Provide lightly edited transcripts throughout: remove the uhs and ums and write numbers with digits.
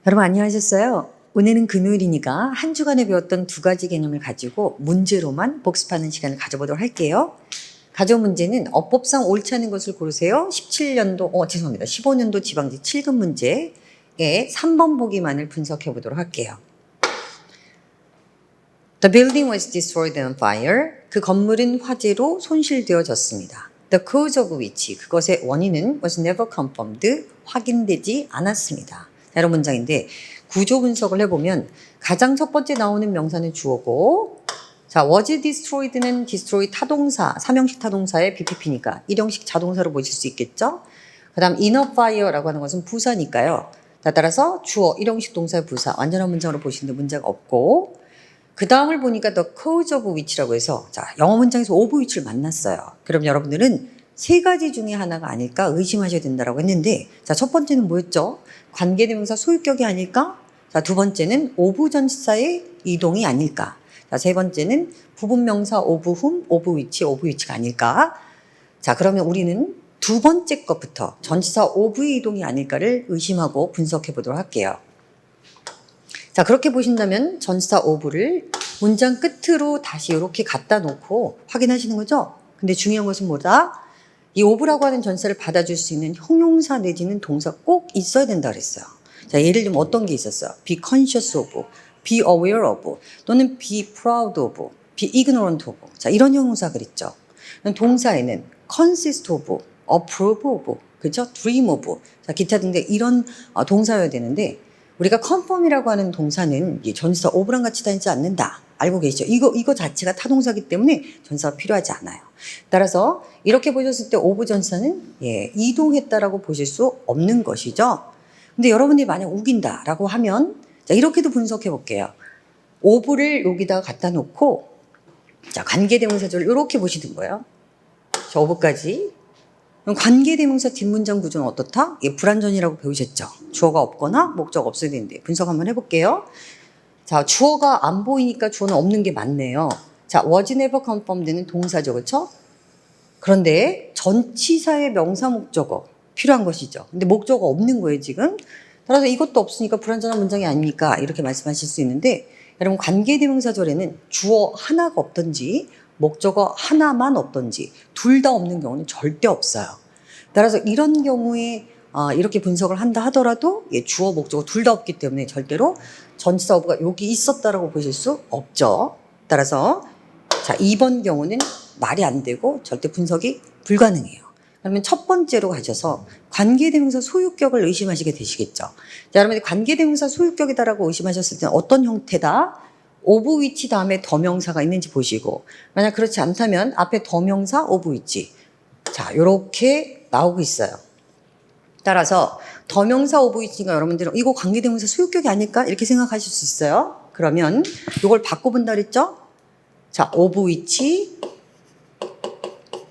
여러분 안녕하셨어요? 오늘은 금요일이니까 한 주간에 배웠던 두 가지 개념을 가지고 문제로만 복습하는 시간을 가져보도록 할게요. 가져온 문제는 어법상 옳지 않은 것을 고르세요. 15년도 지방지 7급 문제의 3번 보기만을 분석해 보도록 할게요. The building was destroyed on fire. 그 건물은 화재로 손실되어졌습니다. The cause of which, 그것의 원인은 was never confirmed, 확인되지 않았습니다. 이런 문장인데 구조 분석을 해보면 가장 첫 번째 나오는 명사는 주어고, 자, was destroyed는 destroy 타동사, 3형식 타동사의 BPP니까 1형식 자동사로 보실 수 있겠죠? 그 다음 in a fire라고 하는 것은 부사니까요. 따라서 주어 1형식 동사의 부사, 완전한 문장으로 보시는데 문제가 없고, 그 다음을 보니까 the cause of which라고 해서, 자, 영어 문장에서 of which를 만났어요. 그럼 여러분들은 세 가지 중에 하나가 아닐까 의심하셔야 된다고 했는데, 자, 첫 번째는 뭐였죠? 관계대명사 소유격이 아닐까? 자, 두 번째는 of 전치사의 이동이 아닐까? 자, 세 번째는 부분명사 of whom, of which가 아닐까? 자, 그러면 우리는 두 번째 것부터 전치사 of의 이동이 아닐까를 의심하고 분석해 보도록 할게요. 자, 그렇게 보신다면 전치사 of를 문장 끝으로 다시 이렇게 갖다 놓고 확인하시는 거죠? 근데 중요한 것은 뭐다? 이 of라고 하는 전치사를 받아줄 수 있는 형용사 내지는 동사 꼭 있어야 된다 그랬어요. 자, 예를 들면 어떤 게 있었어요? be conscious of, be aware of, 또는 be proud of, be ignorant of. 자, 이런 형용사 그랬죠. 동사에는 consist of, approve of, 그죠? dream of. 자, 기타 등등 이런 동사여야 되는데, 우리가 confirm이라고 하는 동사는 전치사 of랑 같이 다니지 않는다. 알고 계시죠? 이거 자체가 타동사기 때문에 전치사가 필요하지 않아요. 따라서 이렇게 보셨을 때 of 전치사는 이동했다라고 보실 수 없는 것이죠. 근데 여러분들이 만약 우긴다라고 하면, 자, 이렇게도 분석해 볼게요. of를 여기다가 갖다 놓고, 자, 관계대명사절을 이렇게 보시는 거예요. 자, of까지. 그럼 관계대명사 뒷문장 구조는 어떻다? 불완전이라고 배우셨죠? 주어가 없거나 목적 없어야 되는데 분석 한번 해볼게요. 자, 주어가 안 보이니까 주어는 없는 게 맞네요. 자, was never confirmed는 동사죠, 그렇죠? 그런데 전치사의 명사 목적어 필요한 것이죠. 근데 목적어 없는 거예요, 지금. 따라서 이것도 없으니까 불완전한 문장이 아닙니까? 이렇게 말씀하실 수 있는데, 여러분 관계대명사절에는 주어 하나가 없든지 목적어 하나만 없든지 둘 다 없는 경우는 절대 없어요. 따라서 이런 경우에 이렇게 분석을 한다 하더라도 주어 목적어 둘 다 없기 때문에 절대로 전치사 of가 여기 있었다라고 보실 수 없죠. 따라서 자, 2번 경우는 말이 안 되고 절대 분석이 불가능해요. 그러면 첫 번째로 가셔서 관계대명사 소유격을 의심하시게 되시겠죠. 자, 여러분이 관계대명사 소유격이다라고 의심하셨을 때는 어떤 형태다? of which 다음에 더명사가 있는지 보시고, 만약 그렇지 않다면 앞에 더명사 of which, 자, 요렇게 나오고 있어요. 따라서 더명사 of which가 여러분들은 이거 관계대명사 소유격이 아닐까? 이렇게 생각하실 수 있어요. 그러면 이걸 바꿔본다 그랬죠? 자, of which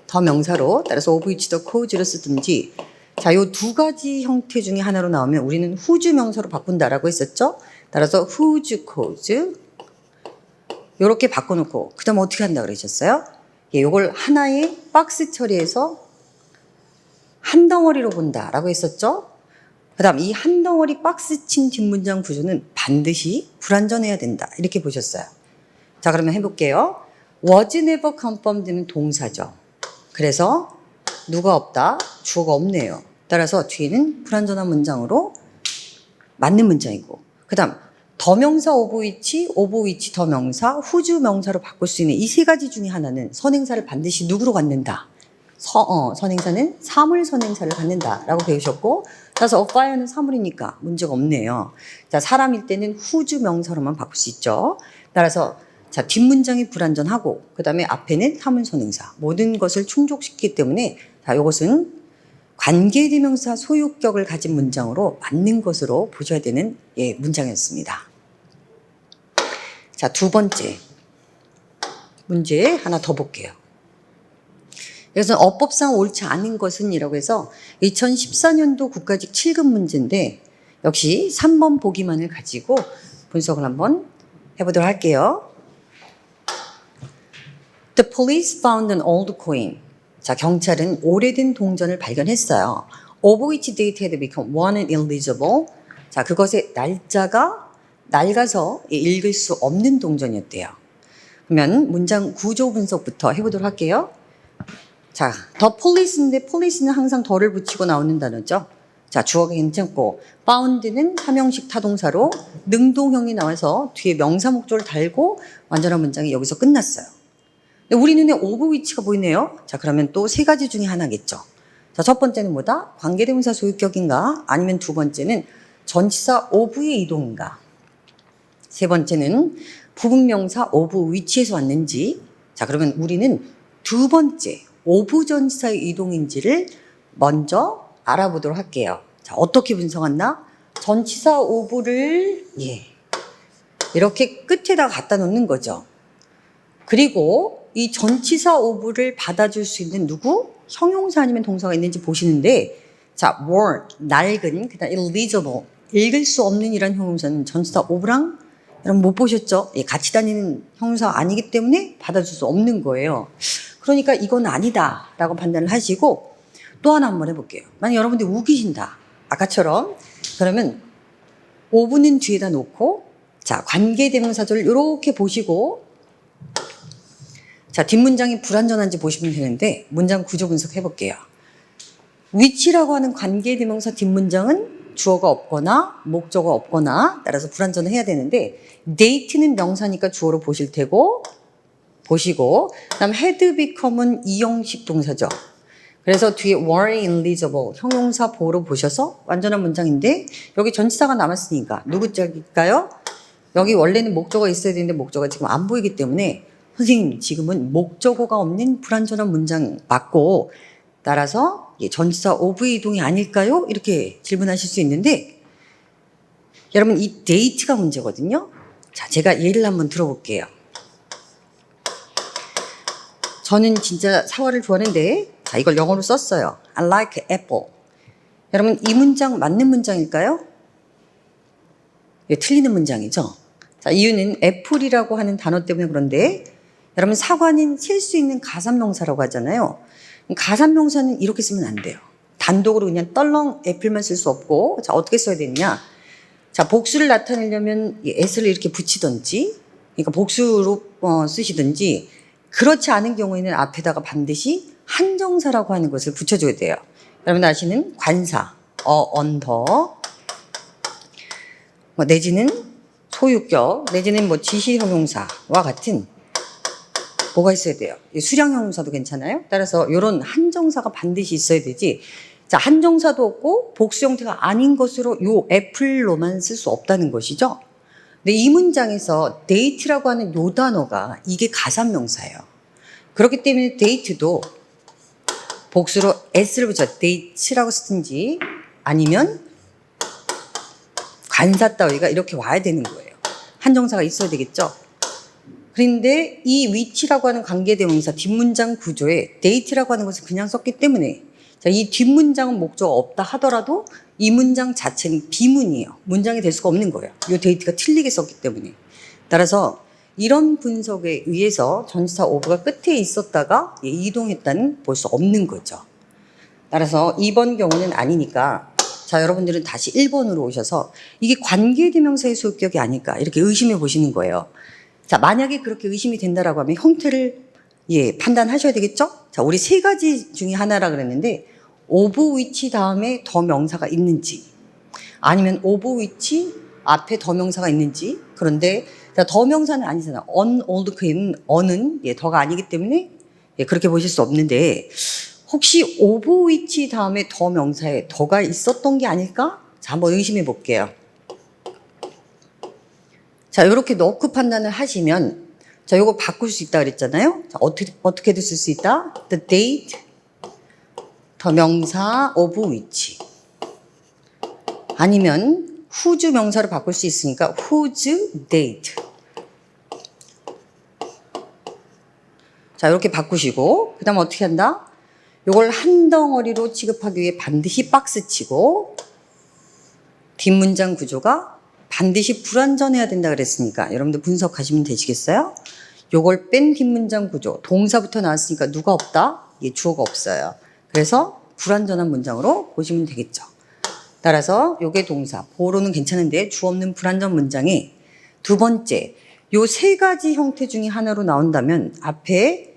더명사로, 따라서 of which the cause를 쓰든지, 자, 요 두 가지 형태 중에 하나로 나오면 우리는 whose 명사로 바꾼다라고 했었죠? 따라서 whose cause 요렇게 바꿔놓고, 그 다음 어떻게 한다 그러셨어요? 요걸 하나의 박스 처리해서 한 덩어리로 본다라고 했었죠? 그 다음 이 한 덩어리 박스 친 뒷문장 구조는 반드시 불완전해야 된다. 이렇게 보셨어요. 자, 그러면 해볼게요. was never confirmed는 동사죠. 그래서 누가 없다? 주어가 없네요. 따라서 뒤에는 불완전한 문장으로 맞는 문장이고, 그 다음 더명사 of which 더명사, whose 명사로 바꿀 수 있는 이 세 가지 중에 하나는 선행사를 반드시 누구로 갖는다? 선행사는 사물 선행사를 갖는다라고 배우셨고, 따라서 of fire는 사물이니까 문제가 없네요. 자, 사람일 때는 whose 명사로만 바꿀 수 있죠. 따라서 자, 뒷문장이 불완전하고 그 다음에 앞에는 사물 선행사, 모든 것을 충족시키기 때문에, 자, 이것은 관계대명사 소유격을 가진 문장으로 맞는 것으로 보셔야 되는 문장이었습니다. 자, 두 번째 문제 하나 더 볼게요. 그래서 어법상 옳지 않은 것은 이라고 해서 2014년도 국가직 7급 문제인데, 역시 3번 보기만을 가지고 분석을 한번 해보도록 할게요. The police found an old coin. 자, 경찰은 오래된 동전을 발견했어요. Of which date had become worn and illegible. 자, 그것의 날짜가 낡아서 읽을 수 없는 동전이었대요. 그러면 문장 구조 분석부터 해보도록 할게요. 자, 더 police인데 police는 항상 더를 붙이고 나오는 단어죠. 자, 주어가 괜찮고 found는 삼형식 타동사로 능동형이 나와서 뒤에 명사 목조를 달고 완전한 문장이 여기서 끝났어요. 우리 눈에 of which가 보이네요. 자, 그러면 또 세 가지 중에 하나겠죠. 자, 첫 번째는 뭐다? 관계대명사 소유격인가? 아니면 두 번째는 전치사 of의 이동인가? 세 번째는 부분명사 of which에서 왔는지. 자, 그러면 우리는 두 번째 of 전치사의 이동인지를 먼저 알아보도록 할게요. 자, 어떻게 분석한다? 전치사 of를 이렇게 끝에다 갖다 놓는 거죠. 그리고 이 전치사 of를 받아줄 수 있는 누구? 형용사 아니면 동사가 있는지 보시는데, 자, worn, 낡은, 그다음 illegible, 읽을 수 없는 이란 형용사는 전치사 of랑 여러분 못 보셨죠? 같이 다니는 형용사 아니기 때문에 받아줄 수 없는 거예요. 그러니까 이건 아니다 라고 판단을 하시고 또 하나 한번 해볼게요. 만약 여러분들이 우기신다. 아까처럼 그러면 of는 뒤에다 놓고 자, 관계대명사절을 이렇게 보시고 자, 뒷문장이 불완전한지 보시면 되는데 문장 구조 분석해 볼게요. which라고 하는 관계대명사 뒷문장은 주어가 없거나 목적어가 없거나 따라서 불완전을 해야 되는데 date는 명사니까 주어로 보실 테고 보시고 그다음 had become은 이형식 동사죠. 그래서 뒤에 were eligible 형용사 보호로 보셔서 완전한 문장인데 여기 전치사가 남았으니까 누구 짝일까요? 여기 원래는 목적어가 있어야 되는데 목적어가 지금 안 보이기 때문에 선생님 지금은 목적어가 없는 불완전한 문장 맞고 따라서 전치사 of의 이동이 아닐까요? 이렇게 질문하실 수 있는데 여러분 이 date가 문제거든요. 자, 제가 예를 한번 들어볼게요. 저는 진짜 사과를 좋아하는데 자, 이걸 영어로 썼어요. I like apple. 여러분 이 문장 맞는 문장일까요? 틀리는 문장이죠. 자, 이유는 애플이라고 하는 단어 때문에 그런데 여러분 사과는 셀 수 있는 가산명사라고 하잖아요. 가산명사는 이렇게 쓰면 안 돼요. 단독으로 그냥 떨렁 애플만 쓸 수 없고 자, 어떻게 써야 되느냐. 자, 복수를 나타내려면 s를 이렇게 붙이든지 그러니까 복수로 쓰시든지 그렇지 않은 경우에는 앞에다가 반드시 한정사라고 하는 것을 붙여줘야 돼요. 여러분 아시는 관사, 언더 내지는 소유격 내지는 지시형용사와 같은 뭐가 있어야 돼요. 수량형용사도 괜찮아요. 따라서 이런 한정사가 반드시 있어야 되지. 자, 한정사도 없고 복수 형태가 아닌 것으로 요 애플로만 쓸 수 없다는 것이죠. 근데 이 문장에서 date라고 하는 요 단어가 이게 가산명사예요. 그렇기 때문에 date도 복수로 s를 붙여 date라고 쓰든지 아니면 관사 따위가 이렇게 와야 되는 거예요. 한정사가 있어야 되겠죠. 그런데 이 which라고 하는 관계대명사 뒷문장 구조에 date라고 하는 것을 그냥 썼기 때문에 자, 이 뒷문장은 목적어가 없다 하더라도 이 문장 자체는 비문이에요. 문장이 될 수가 없는 거예요. 이 date가 틀리게 썼기 때문에. 따라서 이런 분석에 의해서 전치사 of가 끝에 있었다가 이동했다는 볼 수 없는 거죠. 따라서 2번 경우는 아니니까 자, 여러분들은 다시 1번으로 오셔서 이게 관계대명사의 소유격이 아닐까 이렇게 의심해 보시는 거예요. 자, 만약에 그렇게 의심이 된다라고 하면 형태를 판단하셔야 되겠죠? 자, 우리 세 가지 중에 하나라 그랬는데 of which 다음에 더 명사가 있는지 아니면 of which 앞에 더 명사가 있는지 그런데 더 명사는 아니잖아. on, old, clean, on은 더가 아니기 때문에 그렇게 보실 수 없는데 혹시 of which 다음에 더 명사에 더가 있었던 게 아닐까? 자, 한번 의심해 볼게요. 자, 이렇게 넣고 판단을 하시면 자, 요거 바꿀 수 있다 그랬잖아요. 자, 어떻게도 쓸 수 있다? The date, 더 명사 of which 아니면 whose 명사로 바꿀 수 있으니까 whose date. 자, 이렇게 바꾸시고 그 다음 어떻게 한다? 요걸 한 덩어리로 취급하기 위해 반드시 박스 치고 뒷문장 구조가 반드시 불완전해야 된다 그랬으니까 여러분들 분석하시면 되시겠어요? 요걸 뺀 뒷문장 구조 동사부터 나왔으니까 누가 없다? 주어가 없어요. 그래서 불완전한 문장으로 보시면 되겠죠. 따라서 요게 동사, 보로는 괜찮은데 주 없는 불완전 문장에 두 번째, 요 세 가지 형태 중에 하나로 나온다면 앞에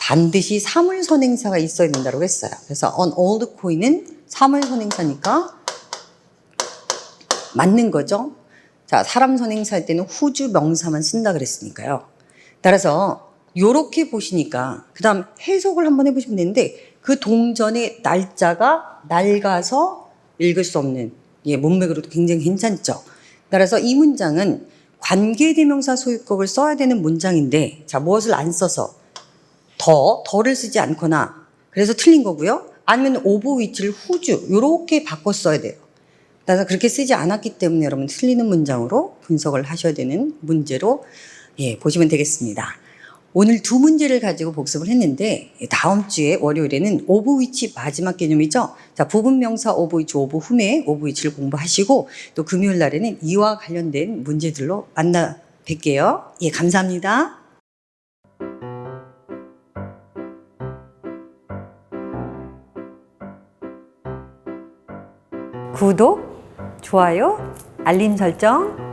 반드시 사물선행사가 있어야 된다고 했어요. 그래서 on old coin은 사물선행사니까 맞는 거죠. 자, 사람 선행사 할 때는 후주 명사만 쓴다 그랬으니까요. 따라서 요렇게 보시니까 그 다음 해석을 한번 해보시면 되는데 그 동전의 날짜가 낡아서 읽을 수 없는 문맥으로도 굉장히 괜찮죠. 따라서 이 문장은 관계대명사 소유격을 써야 되는 문장인데 자, 무엇을 안 써서 더를 쓰지 않거나 그래서 틀린 거고요. 아니면 오브 위치를 후주 요렇게 바꿔 써야 돼요. 따라서 그렇게 쓰지 않았기 때문에 여러분 틀리는 문장으로 분석을 하셔야 되는 문제로 보시면 되겠습니다. 오늘 두 문제를 가지고 복습을 했는데 다음 주에 월요일에는 오브 위치 마지막 개념이죠. 자, 부분 명사 오브 위치, 오브 훔의 오브 위치를 공부하시고 또 금요일 날에는 이와 관련된 문제들로 만나 뵐게요. 예, 감사합니다. 구독, 좋아요, 알림 설정